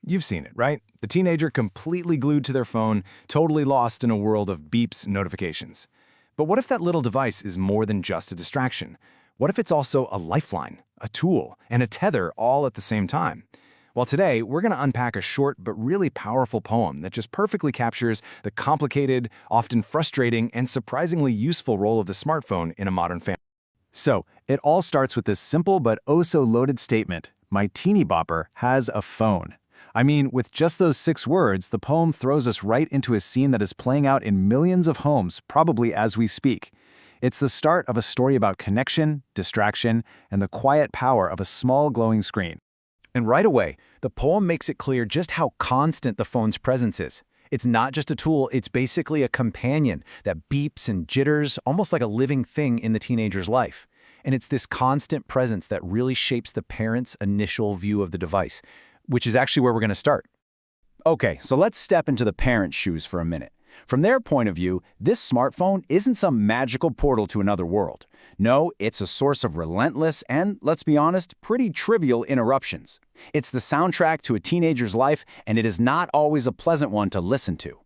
You've seen it, right? The teenager completely glued to their phone, totally lost in a world of beeps and notifications. But what if that little device is more than just a distraction? What if it's also a lifeline, a tool, and a tether all at the same time? Well, today, we're going to unpack a short but really powerful poem that just perfectly captures the complicated, often frustrating, and surprisingly useful role of the smartphone in a modern family. So, it all starts with this simple but oh-so-loaded statement: my teeny bopper has a phone. I mean, with just those 6 words, the poem throws us right into a scene that is playing out in millions of homes, probably as we speak. It's the start of a story about connection, distraction, and the quiet power of a small glowing screen. And right away, the poem makes it clear just how constant the phone's presence is. It's not just a tool, it's basically a companion that beeps and jitters, almost like a living thing in the teenager's life. And it's this constant presence that really shapes the parent's initial view of the device, which is actually where we're going to start. Okay, so let's step into the parent's shoes for a minute. From their point of view, this smartphone isn't some magical portal to another world. No, it's a source of relentless and, let's be honest, pretty trivial interruptions. It's the soundtrack to a teenager's life, and it is not always a pleasant one to listen to.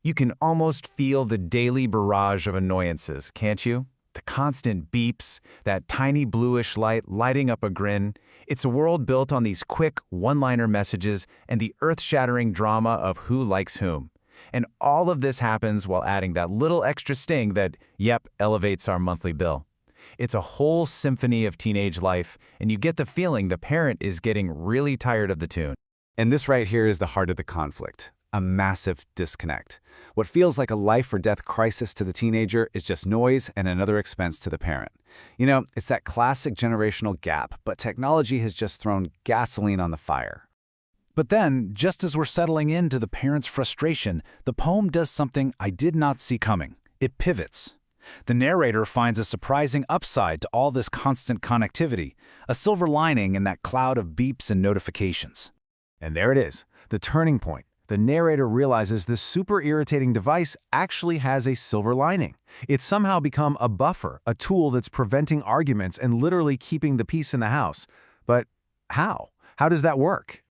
You can almost feel the daily barrage of annoyances, can't you? The constant beeps, that tiny bluish light lighting up a grin. It's a world built on these quick, one-liner messages and the earth-shattering drama of who likes whom. And all of this happens while adding that little extra sting that, elevates our monthly bill. It's a whole symphony of teenage life, and you get the feeling the parent is getting really tired of the tune. And this right here is the heart of the conflict. A massive disconnect. What feels like a life-or-death crisis to the teenager is just noise and another expense to the parent. You know, it's that classic generational gap, but technology has just thrown gasoline on the fire. But then, just as we're settling into the parent's frustration, the poem does something I did not see coming. It pivots. The narrator finds a surprising upside to all this constant connectivity, a silver lining in that cloud of beeps and notifications. And there it is, the turning point. The narrator realizes this super irritating device actually has a silver lining. It's somehow become a buffer, a tool that's preventing arguments and literally keeping the peace in the house. But how? How does that work?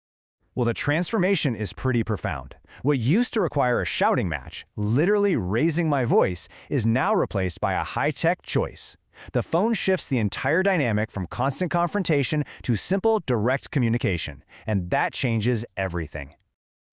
Well, the transformation is pretty profound. What used to require a shouting match, literally raising my voice, is now replaced by a high-tech choice. The phone shifts the entire dynamic from constant confrontation to simple, direct communication, and that changes everything.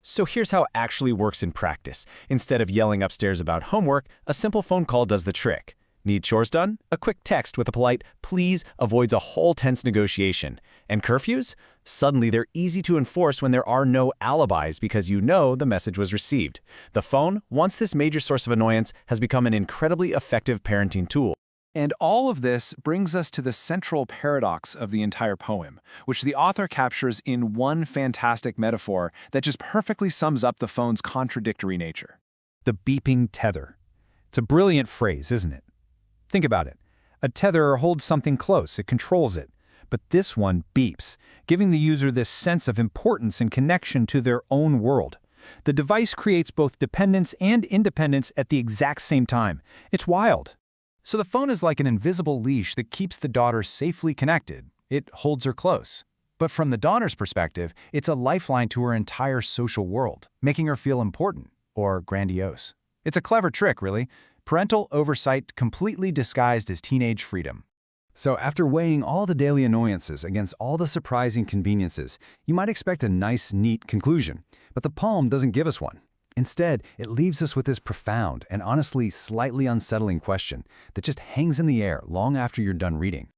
So here's how it actually works in practice. Instead of yelling upstairs about homework, a simple phone call does the trick. Need chores done? A quick text with a polite "please" avoids a whole tense negotiation. And curfews? Suddenly they're easy to enforce when there are no alibis because you know the message was received. The phone, once this major source of annoyance, has become an incredibly effective parenting tool. And all of this brings us to the central paradox of the entire poem, which the author captures in one fantastic metaphor that just perfectly sums up the phone's contradictory nature. The beeping tether. It's a brilliant phrase, isn't it? Think about it. A tether holds something close, it controls it. But this one beeps, giving the user this sense of importance and connection to their own world. The device creates both dependence and independence at the exact same time. It's wild. So the phone is like an invisible leash that keeps the daughter safely connected. It holds her close. But from the daughter's perspective, it's a lifeline to her entire social world, making her feel important or grandiose. It's a clever trick, really. Parental oversight completely disguised as teenage freedom. So after weighing all the daily annoyances against all the surprising conveniences, you might expect a nice, neat conclusion. But the poem doesn't give us one. Instead, it leaves us with this profound and honestly slightly unsettling question that just hangs in the air long after you're done reading.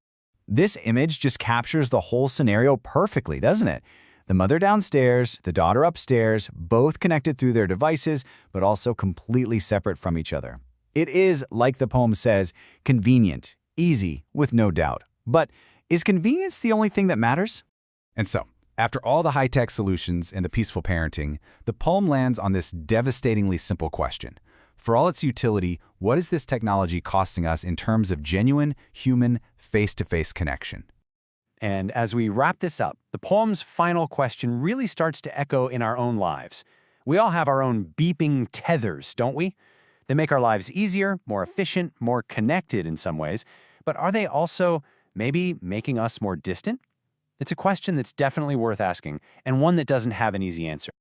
This image just captures the whole scenario perfectly, doesn't it? The mother downstairs, the daughter upstairs, both connected through their devices, but also completely separate from each other. It is, like the poem says, convenient, easy, with no doubt. But is convenience the only thing that matters? And so, after all the high-tech solutions and the peaceful parenting, the poem lands on this devastatingly simple question. For all its utility, what is this technology costing us in terms of genuine, human, face-to-face connection? And as we wrap this up, the poem's final question really starts to echo in our own lives. We all have our own beeping tethers, don't we? They make our lives easier, more efficient, more connected in some ways, but are they also maybe making us more distant? It's a question that's definitely worth asking, and one that doesn't have an easy answer.